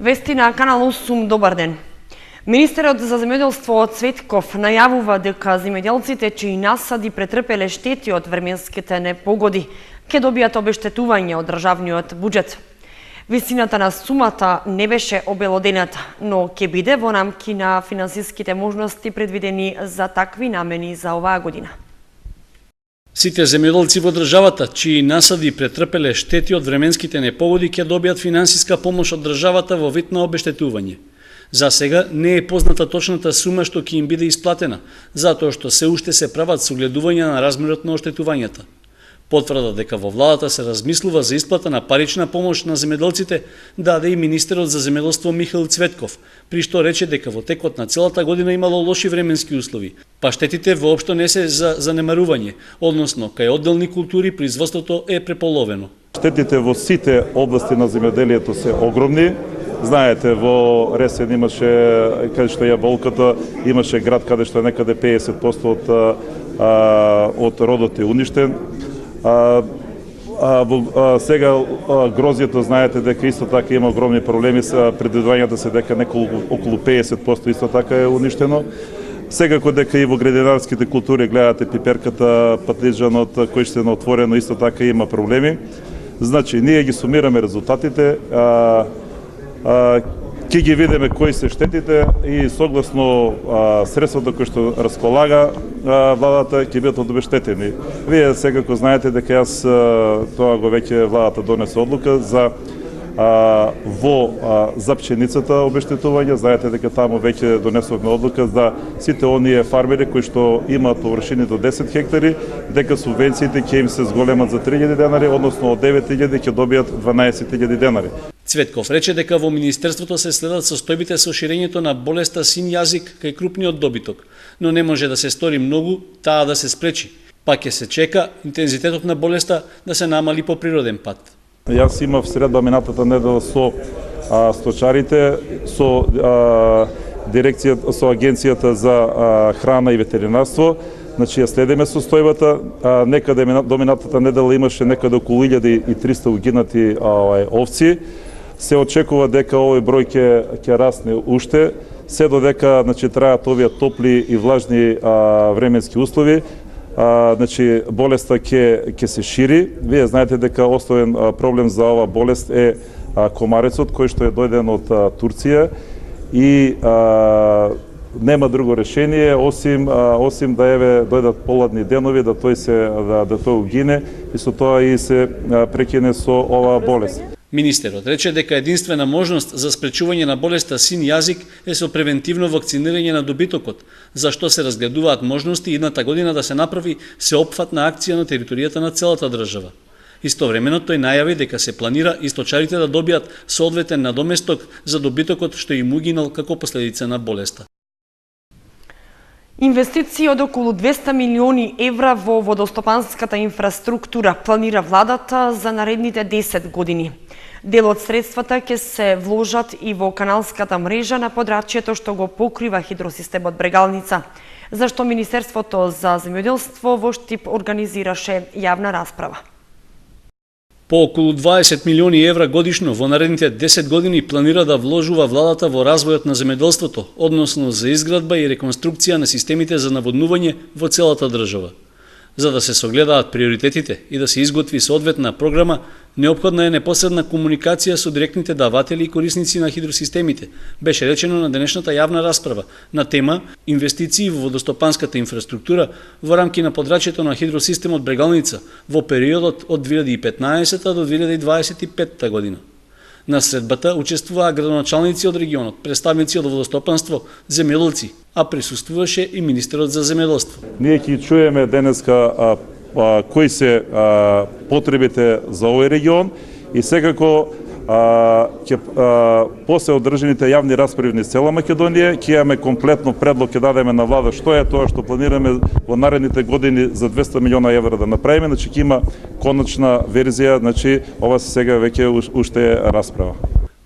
Вести на Канал 8, добар ден. Министерот за земјоделство Цветков најавува дека земјоделците чии насади претрпеле штети од временските непогоди ќе добијат обештетување од државниот буџет. Висината на сумата не беше обелодената, но ќе биде во рамки на финансиските можности предвидени за такви намени за оваа година. Сите земјоделци во државата чии насади претрпеле штети од временските непогоди ќе добијат финансиска помош од државата во вид на обештетување. За сега не е позната точната сума што ќе им биде исплатена, затоа што се уште се прават согледувања на размерот на оштетувањата. Потврда дека во владата се размислува за исплата на парична помош на земјоделците даде и министерот за земјоделство Михаил Цветков, при што рече дека во текот на целата година имало лоши временски услови, па штетите воопшто не се за занемарување, односно кај одделни култури производството е преполовено. Штетите во сите области на земјоделието се огромни. Знаете, во Ресен имаше, каде што е болката, имаше град каде што е некаде 50% од родот е уништен. Сега грозјето, знаете дека исто така има огромни проблеми со предвидувањата се дека околу 50% исто така е уништено. Секако дека и во градинарските култури гледате пиперката, патлиџанот, кој што е отворено, исто така има проблеми. Значи, ние ги сумираме резултатите, ќе ги видиме кои се штетите и согласно средствата кои што располага владата ќе бидат обештетени. Вие секако знаете дека јас тоа го веќе владата донесе одлука за за пченицата обештетување. Знаете дека таму веќе донесовме одлука за сите оние фармери кои што имаат површини до 10 хектари, дека субвенциите ќе им се зголемат за 3000 денари, односно од 9000 ќе добијат 12000 денари. Цветков рече дека во Министерството се следат состојбите со ширењето на болеста син јазик кај крупниот добиток, но не може да се стори многу таа да се спречи. Па ќе се чека интензитетот на болеста да се намали по природен пат. Јас имав средба минатата недела со сточарите, со дирекцијата, со агенцијата за храна и ветеринарство. Значи, ја следиме состојбата. Некаде до минатата недела имаше некаде околу 1300 угинати овци. Се очекува дека овој број ќе расне уште, се додека траат овие топли и влажни временски услови. Значи, болеста ќе се шири. Вие знаете дека основен проблем за оваа болест е комарецот, кој што е дојден од Турција и нема друго решение осим да дојдат поладни денови, да тој угине и со тоа и се прекине со оваа болест. Министерот рече дека единствена можност за спречување на болеста син јазик е со превентивно вакцинирање на добитокот, за што се разгледуваат можности идната година да се направи сеопфатна акција на територијата на целата држава. Истовремено тој најави дека се планира и сточарите да добијат соодветен надоместок за добитокот што им угинал како последица на болеста. Инвестиции од околу 200 милиони евра во водостопанската инфраструктура планира владата за наредните 10 години. Дел од средствата ќе се вложат и во каналската мрежа на подрачјето што го покрива хидросистемот Брегалница, зашто Министерството за земјоделство во Штип организираше јавна расправа. По околу 20 милиони евра годишно во наредните 10 години планира да вложува владата во развојот на земјоделството, односно за изградба и реконструкција на системите за наводнување во целата држава. За да се согледаат приоритетите и да се изготви соодветна програма, неопходна е непосредна комуникација со директните даватели и корисници на хидросистемите, беше речено на денешната јавна расправа на тема инвестиции во водостопанската инфраструктура во рамки на подрачјето на хидросистемот Брегалница во периодот од 2015 до 2025 година. На средбата учествуваа градоначалници од регионот, представници од водостопанство, земјоделци, а присуствуваше и министерот за земјоделство. Ние ќе чуеме денеска кои се потребите за овој регион и секако после одржаните јавни расправи низ цела Македонија ќе имаме комплетно предлог, ќе дадеме на влада што е тоа што планираме во наредните години за 200 милиона евра да направиме, значи ќе има коначна верзија, значи ова сега веќе уште е расправа.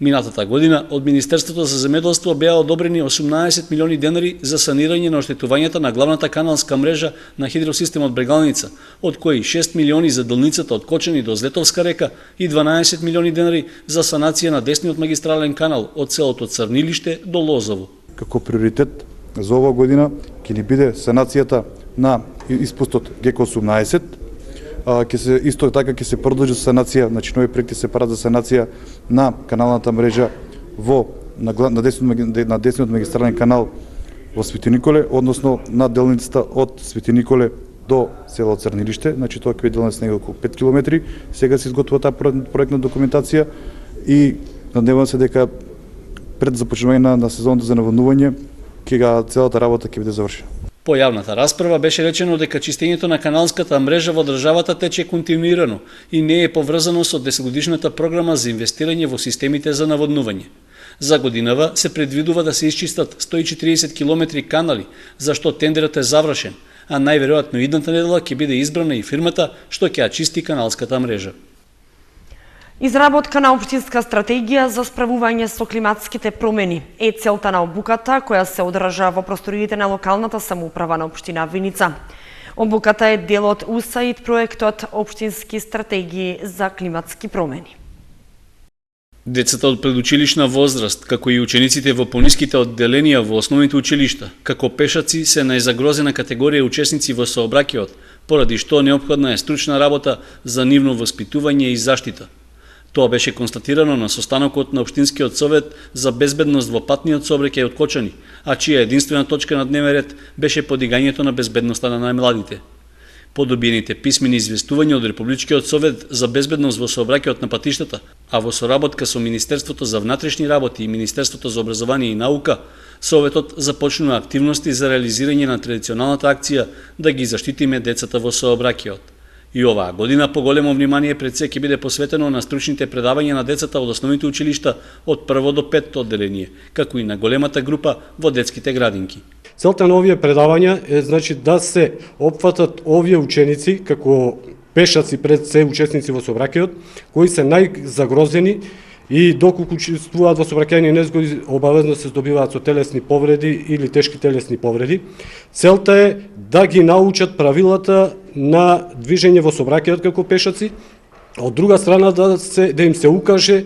Минатата година од Министерството за земјоделство беа одобрени 18 милиони денари за санирање на оштетувањата на главната каналска мрежа на хидросистемот Брегалница, од кои 6 милиони за делницата од Кочани до Злетовска река и 12 милиони денари за санација на десниот магистрален канал од селото Црнилиште до Лозово. Како приоритет за оваа година ќе ни биде санацијата на испустот ГК-18, исто така ќе се продолжи санација, значи нови проекти се прават за санација на каналната мрежа на десниот магистрален канал во Свети Николе, односно на делницата од Свети Николе до село Црнилиште, значи тоа ќе биде делница на околу 5 километри. Сега се изготвува таа проектна документација и надевам се дека пред започнување на сезоната за наводнување целата работа ќе биде завршена. По јавната расправа беше речено дека чистењето на каналската мрежа во државата тече континуирано и не е поврзано со 10-годишната програма за инвестирање во системите за наводнување. За годинава се предвидува да се исчистат 140 километри канали, за што тендерот е завршен, а најверојатно идната недела ќе биде избрана и фирмата што ќе ја чисти каналската мрежа. Изработка на општинска стратегија за справување со климатските промени е целта на обуката која се одржа во просториите на локалната самоуправа на општина Виница. Обуката е дел од УСАИД проектот Општински стратегии за климатски промени. Децата од предучилишна возраст, како и учениците во пониските одделенија во основните училишта, како пешаци се најзагрозена категорија учесници во сообраќајот, поради што неопходна е стручна работа за нивно воспитување и заштита. Тоа беше констатирано на состанокот на Општинскиот совет за безбедност во патниот сообраќај од Кочани, а чија единствена точка на дневен ред беше подигањето на безбедноста на најмладите. По добиените писмени известувања од Републичкиот совет за безбедност во сообраќајот на патиштата, а во соработка со Министерството за внатрешни работи и Министерството за образование и наука, Советот започнува активности за реализирање на традиционалната акција да ги заштитиме децата во сообраќајот. И оваа година поголемо внимание пред се ќе биде посветено на стручните предавања на децата од основните училишта од 1 до 5 одделение, како и на големата група во детските градинки. Целта на овие предавања е значи да се опфатат овие ученици како пешаци пред се учесници во сообраќајот, кои се најзагрозени и доколку учествуваат во сообраќајни незгоди обавезно се здобиваат со телесни повреди или тешки телесни повреди. Целта е да ги научат правилата на движење во сообраќајот како пешаци, од друга страна да им се укаже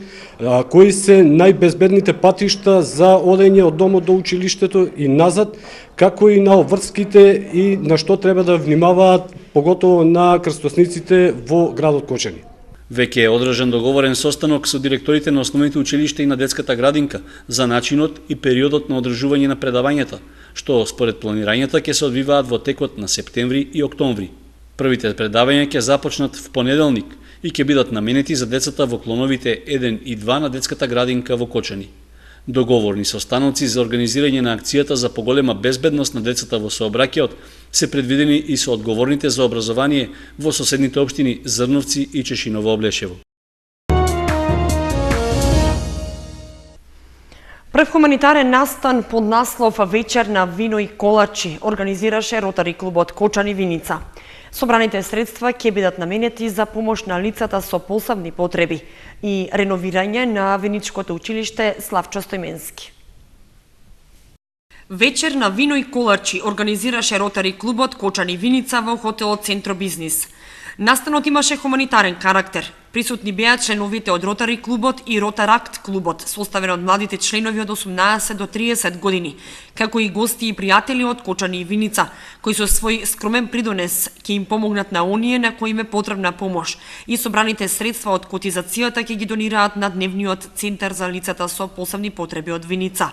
кои се најбезбедните патишта за одење од домот до училиштето и назад, како и на обврските и на што треба да внимаваат, поготово на крстосниците во градот Кочани. Веќе е одржан договорен состанок со директорите на основните училишта и на детската градинка за начинот и периодот на одржување на предавањата, што според планирањата ќе се одвиваат во текот на септември и октомври. Првите предавања ќе започнат в понеделник и ќе бидат наменети за децата во клоновите 1 и 2 на детската градинка во Кочани. Договорни состаноци за организирање на акцијата за поголема безбедност на децата во сообраќајот се предвидени и со одговорните за образование во соседните општини Зрновци и Чешиново Облешево. Прв хуманитарен настан под наслов Вечер на вино и колачи организираше Ротари клубот Кочани Виница. Собраните средства ќе бидат наменети за помош на лицата со посебни потреби и реновирање на Виничкото училиште Славчо Стојменски. Вечер на вино и колачи организираше Ротари клубот Кочани Виница во хотелот Центро Бизнис. Настанот имаше хуманитарен карактер. Присутни беа членовите од Ротари клубот и Ротаракт клубот, составен од младите членови од 18 до 30 години, како и гости и пријатели од Кочани и Виница, кои со свој скромен придонес ќе им помогнат на оние на кои им е потребна помош и собраните средства од котизацијата ќе ги донираат на Дневниот центар за лицата со посебни потреби од Виница.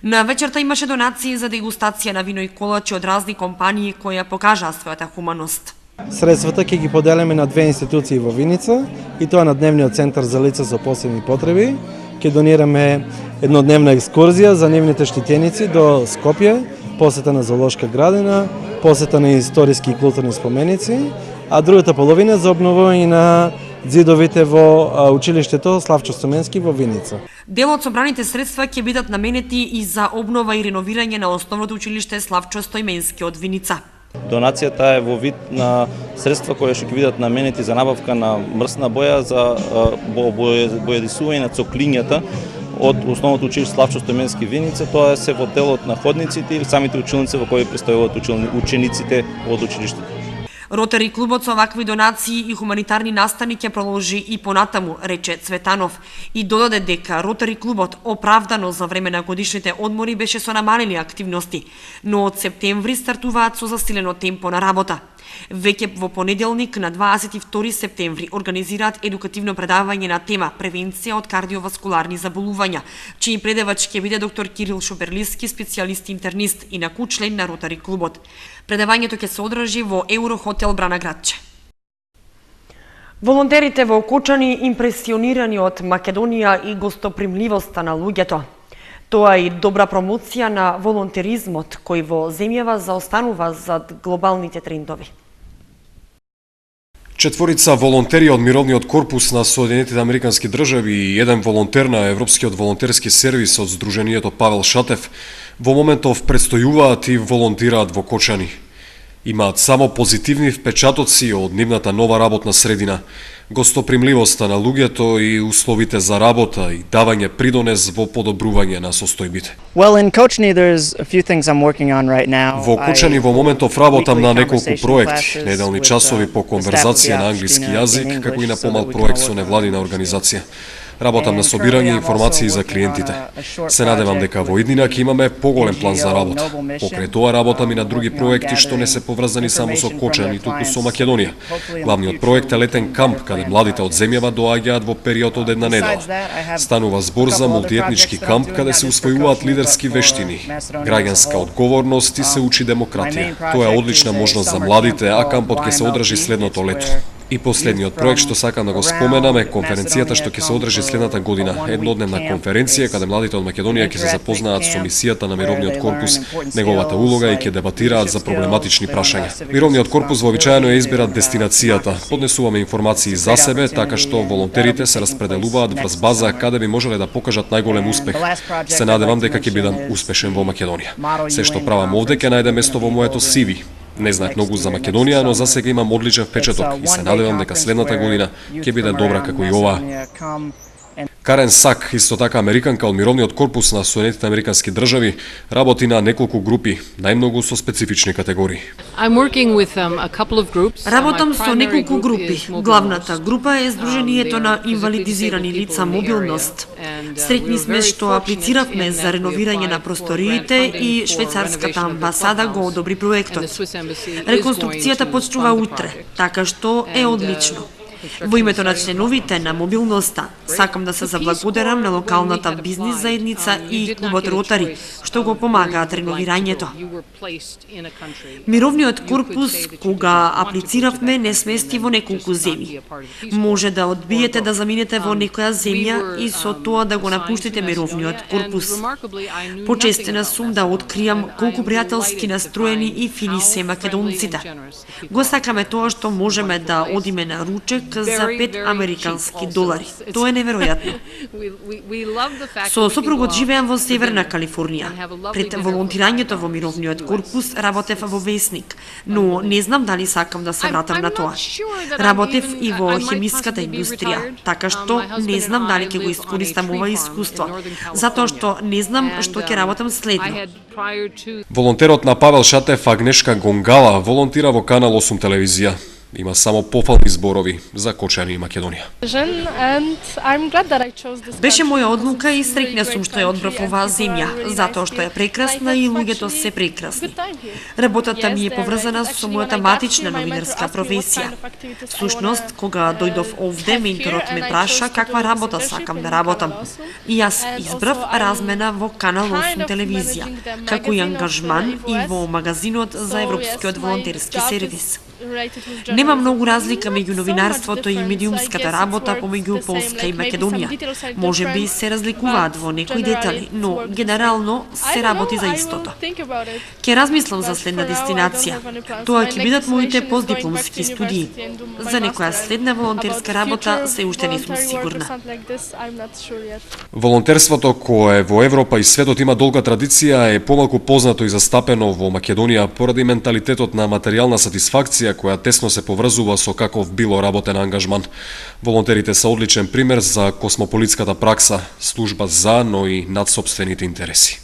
На вечерта имаше донации за дегустација на вино и колачи од разни компании кои ја покажаа својата хуманост. Средствата ќе ги поделиме на две институции во Виница, и тоа на Дневниот центар за лица со посебни потреби. Ќе донираме еднодневна екскурзија за нивните штитеници до Скопје, посета на зоолошка градина, посета на историски и културни споменици, а другата половина за обновување на ѕидовите во училиштето Славчо Стојменски во Виница. Дел од собраните средства ќе бидат наменети и за обнова и реновирање на основното училиште Славчо Стојменски од Виница. Донацијата е во вид на средства кои што ќе бидат наменети за набавка на мрсна боја за бојадисување на цоклињата од основното училиште Славчо Стоименски Виница. Тоа се во делот на ходниците и самите училници во кои престојуваат учениците од училиштето. Ротари клубот со вакви донации и хуманитарни настани ќе продолжи и понатаму, рече Цветанов, и додаде дека Ротари клубот оправдано за време на годишните одмори беше со намалени активности, но од септември стартуваат со засилено темпо на работа. Веќе во понеделник на 22 септември организираат едукативно предавање на тема превенција од кардиоваскуларни заболувања, чиј предавач ќе биде доктор Кирил Шуберлиски, специјалист интернист и член на Ротари клубот. Предавањето ќе се одржи во Еврохотел Брана Градче. Волонтерите во Окочани импресионирани од Македонија и гостопримливоста на луѓето. Тоа е и добра промоција на волонтеризмот, кој во земјава заостанува зад глобалните трендови. Четворица волонтери од Мировниот корпус на Соединетите Американски држави и еден волонтер на Европскиот волонтерски сервис од Сдруженијето Павел Шатев во моментов предстојуваат и волонтираат во Окочани. Имаат само позитивни впечатоци од нивната нова работна средина, гостопримливоста на луѓето и условите за работа и давање придонес во подобрување на состојбите. Во Окочани во моментов работам на неколку проекти, неделни часови по конверзација на англиски јазик, како и на помал проект со невладина организација. Работам на собирање информации за клиентите. Се надевам дека во иднина ќе имаме поголем план за работа. Покрај тоа работам и на други проекти што не се поврзани само со Окочани, туку со Македонија. Главниот проект е летен камп, каде младите од земјава доаѓаат во период од една недела. Станува збор за мултиетнички камп, каде се усвојуваат лидерски вештини, граѓанска одговорност и се учи демократија. Тоа е одлична можност за младите, а кампот ќе се одржи следното лето. И последниот проект што сакам да го споменам е конференцијата што ќе се одржи следната година, еднодневна конференција каде младите од Македонија ќе се запознаат со мисијата на Мировниот корпус, неговата улога и ќе дебатираат за проблематични прашања. Мировниот корпус вообичаено ја избират дестинацијата. Поднесуваме информации за себе, така што волонтерите се распределуваат врз база каде би можеле да покажат најголем успех. Се надевам дека ќе бидам успешен во Македонија. Се што правам овде ќе најде место во моето CV. Не знаев многу за Македонија, но засега имам одличен впечаток и се надевам дека следната година ќе биде добра како и оваа. Карен Сак, исто така американка од Мировниот корпус на Соединетите Американски држави, работи на неколку групи, најмногу со специфични категории. Работам со неколку групи. Главната група е Сдруженијето на инвалидизирани лица мобилност. Среќни сме што аплициравме за реновирање на просториите и швајцарската амбасада го одобри проектот. Реконструкцијата почнува утре, така што е одлично. Во името на членовите на мобилноста, сакам да се заблагодарам на локалната бизнис заедница и клубот Ротари, што го помагаат реновирањето. Мировниот корпус, кога аплициравме, не смести во неколку земји. Може да одбиете да заминете во некоја земја и со тоа да го напуштите Мировниот корпус. Почестена сум да откријам колку пријателски настроени и фини се македонците. Го сакаме тоа што можеме да одиме на ручек за $5 Тоа е неверојатно. Со сопругот живеам во Северна Калифорнија. Пред волонтирањето во Мировниот корпус работев во Весник, но не знам дали сакам да се вратам на тоа. Работев и во хемиската индустрија, така што не знам дали ќе го искористам ова искуство, затоа што не знам што ќе работам следно. Волонтерот на Павел Шатев, Агнешка Гонгала, волонтира во Канал 8 телевизија. Има само пофални зборови за Окочани и Македонија. Беше моја одлука и среќна сум што ја одбрав оваа земја, затоа што е прекрасна и луѓето се прекрасни. Работата ми е поврзана со мојата матична новинарска професија. Всушност, кога дојдов овде, менторот ме праша каква работа сакам да работам. И јас избрав размена во Канал 8 телевизија, како и ангажман и во магазинот за Европскиот волонтерски сервис. Нема многу разлика меѓу новинарството и медиумската работа помеѓу Полска и Македонија. Можеби се разликуваат во некои детали, но генерално се работи за истото. Ќе размислам за следна дестинација. Тоа ќе бидат моите постдипломски студии. За некоја следна волонтерска работа се уште не сум сигурна. Волонтерството кое во Европа и светот има долга традиција е помалку познато и застапено во Македонија поради менталитетот на материјална сатисфакција која тесно се поврзува со каков било работен ангажман. Волонтерите се одличен пример за космополитската пракса, служба за, но и над сопствените интереси.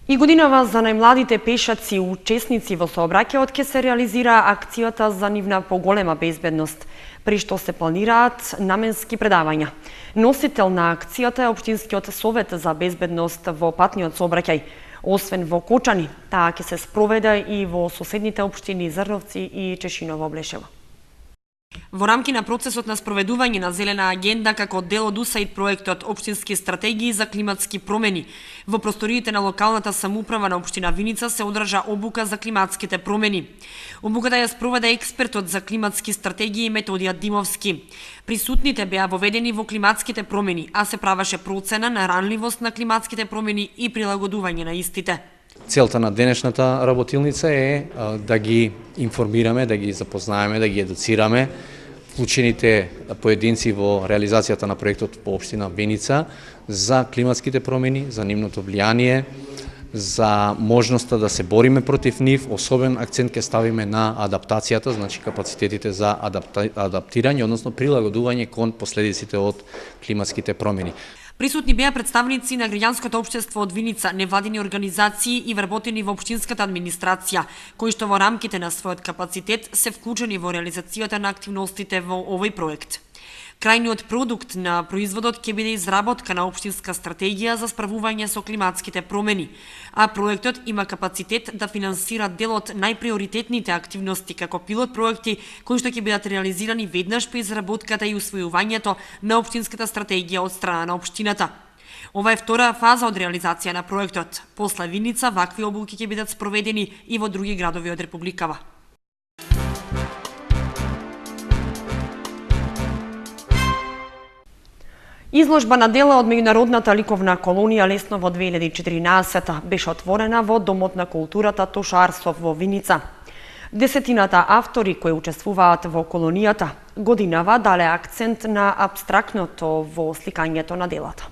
И годинава за најмладите пешаци и учесници во сообраќајот ќе се реализира акцијата за нивна поголема безбедност, при што се планираат наменски предавања. Носител на акцијата е Општинскиот совет за безбедност во патниот сообраќај. Освен во Кочани, таа ќе се спроведе и во соседните општини Зрновци и Чешиново Блешево. Во рамки на процесот на спроведување на Зелена агенда како дел од УСАИД проектот Општински стратегии за климатски промени, во просториите на локалната самоуправа на општина Виница се одржа обука за климатските промени. Обуката ја спроведе експертот за климатски стратегии Методија Димовски. Присутните беа воведени во климатските промени, а се правеше процена на ранливост на климатските промени и прилагодување на истите. Целта на денешната работилница е да ги информираме, да ги запознаеме, да ги едуцираме вклучените поединци во реализацијата на проектот по општина Виница за климатските промени, за нивното влијание, за можноста да се бориме против нив. Особен акцент ќе ставиме на адаптацијата, значи капацитетите за адаптирање, односно прилагодување кон последиците од климатските промени. Присутни беа представници на граѓанското општество од Виница, невладини организации и вработени во општинската администрација, кои што во рамките на својот капацитет се вклучени во реализацијата на активностите во овој проект. Крајниот продукт на производот ќе биде изработка на општинска стратегија за справување со климатските промени, а проектот има капацитет да финансира дел од најприоритетните активности како пилот проекти кои што ќе бидат реализирани веднаш по изработката и усвојувањето на општинската стратегија од страна на општината. Ова е втора фаза од реализација на проектот. После Виница вакви обуки ќе бидат спроведени и во други градови од Републикава. Изложба на дела од меѓународната ликовна колонија Лесново 2014 беше отворена во Домот на културата Тоша Арсов во Виница. Десетината автори кои учествуваат во колонијата годинава дале акцент на абстрактното во сликањето на делата.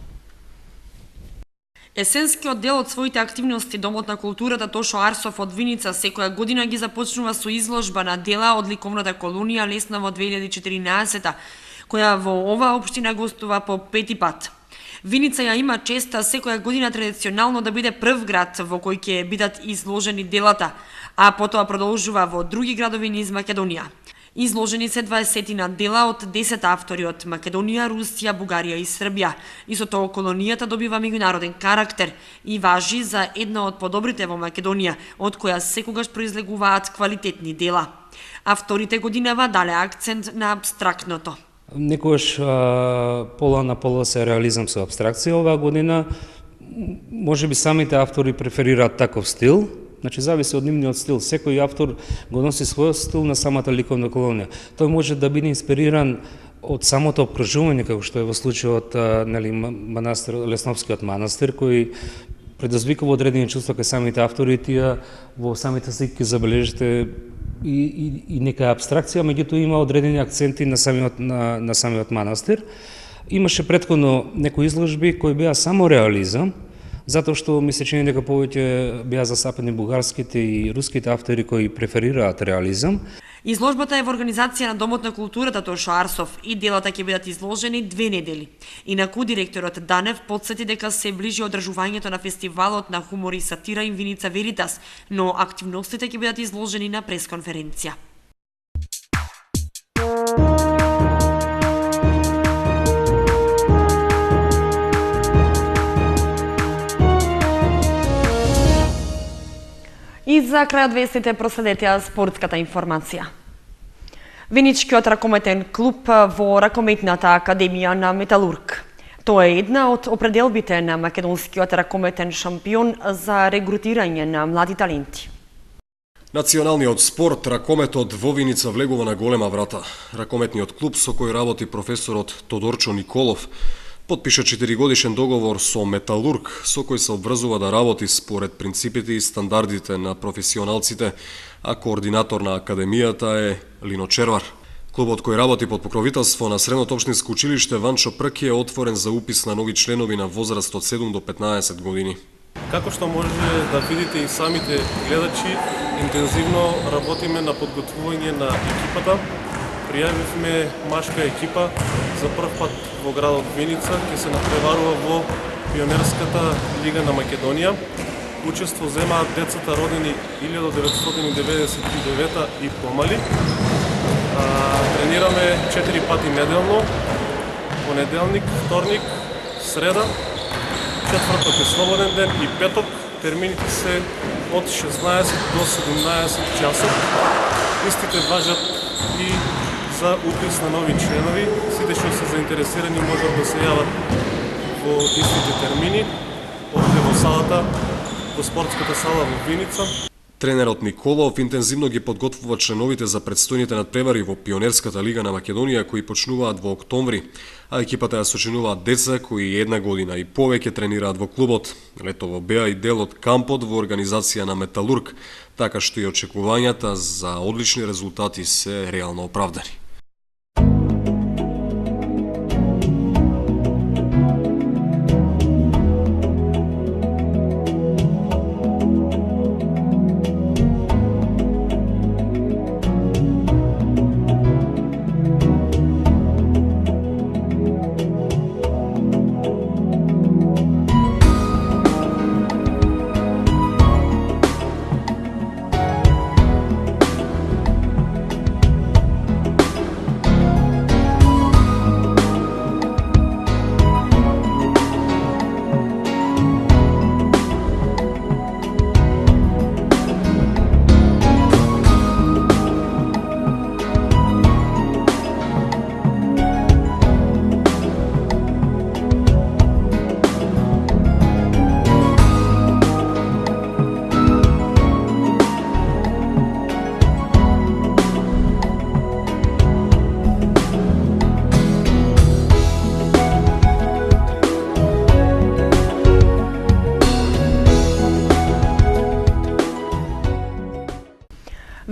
Есенскиот дел од своите активности Домот на културата Тошо Арсов од Виница секоја година ги започнува со изложба на дела од ликовната колонија Лесново 2014 која во оваа општина гостува по пети пат. Виница ја има честа секоја година традиционално да биде прв град во кој ќе бидат изложени делата, а потоа продолжува во други градови низ Македонија. Изложени се 20 дела од 10 автори од Македонија, Русија, Бугарија и Србија. И со тоа колонијата добива меѓународен карактер и важи за една од подобрите во Македонија, од која секогаш произлегуваат квалитетни дела. Авторите годинава дале акцент на абстрактното. Некојаш пола на пола се реализам со абстракција. Оваа година можеби самите автори преферираат таков стил, значи зависи од нивниот стил. Секој автор го носи својот стил на самата ликовна колонија. Тој може да биде инспириран од самото обкружување, како што е во случајот манастир, Лесновскиот манастир, кој предизвикува одредени чувства кај самите автори, тие во самите слики забележите и нека абстракција, меѓутоа има одредени акценти на самиот манастир. Имаше претходно некои изложби кои беа само реализам, затоа што ми се чини дека повеќе беа застапени бугарските и руските автори кои преферираат реализам. Изложбата е во организација на Домот на културата Тошо Арсов и делата ќе бидат изложени 2 недели. Инаку директорот Данев потсети дека се ближи одржувањето на фестивалот на хумор и сатира Инвиница Веритас, но активностите ќе бидат изложени на пресконференција. И за крајот вестите проследете спортската информација. Виничкиот ракометен клуб во Ракометната академија на Металург. Тоа е една од определбите на македонскиот ракометен шампион за регрутирање на млади таленти. Националниот спорт, ракометот во Виница влегува на голема врата. Ракометниот клуб со кој работи професорот Тодорчо Николов подпиша 4-годишен договор со Металург, со кој се обврзува да работи според принципите и стандардите на професионалците, а координатор на академијата е Лино Червар. Клубот кој работи под покровителство на Средното општинско училиште Ванчо Прки е отворен за упис на нови членови на возраст од 7 до 15 години. Како што може да видите и самите гледачи, интензивно работиме на подготвување на екипата. Пријавивме машка екипа за прв пат во градот Виница, ќе се натпреварува во Пионерската лига на Македонија. Учество земаат децата родени 1999 и помали. Тренираме 4 пати неделно, понеделник, вторник, среда, четврток е слободен ден и петок. Термините се од 16 до 17 часот. Истите важат и за упис на нови членови. Сите што се заинтересирани можат да се јават во истите термини, овде во салата, во спортската сала во Виница. Тренерот Николов интензивно ги подготвува членовите за предстојните надпревари во Пионерската лига на Македонија кои почнуваат во октомври, а екипата ја сочинуваат деца кои 1 година и повеќе тренираат во клубот. Летово беа и дел од кампот во организација на Металург, така што и очекувањата за одлични резултати се реално оправдани.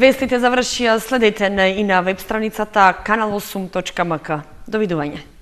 Вестите завршија, следете и на веб страницата kanal8.mk. Довидување.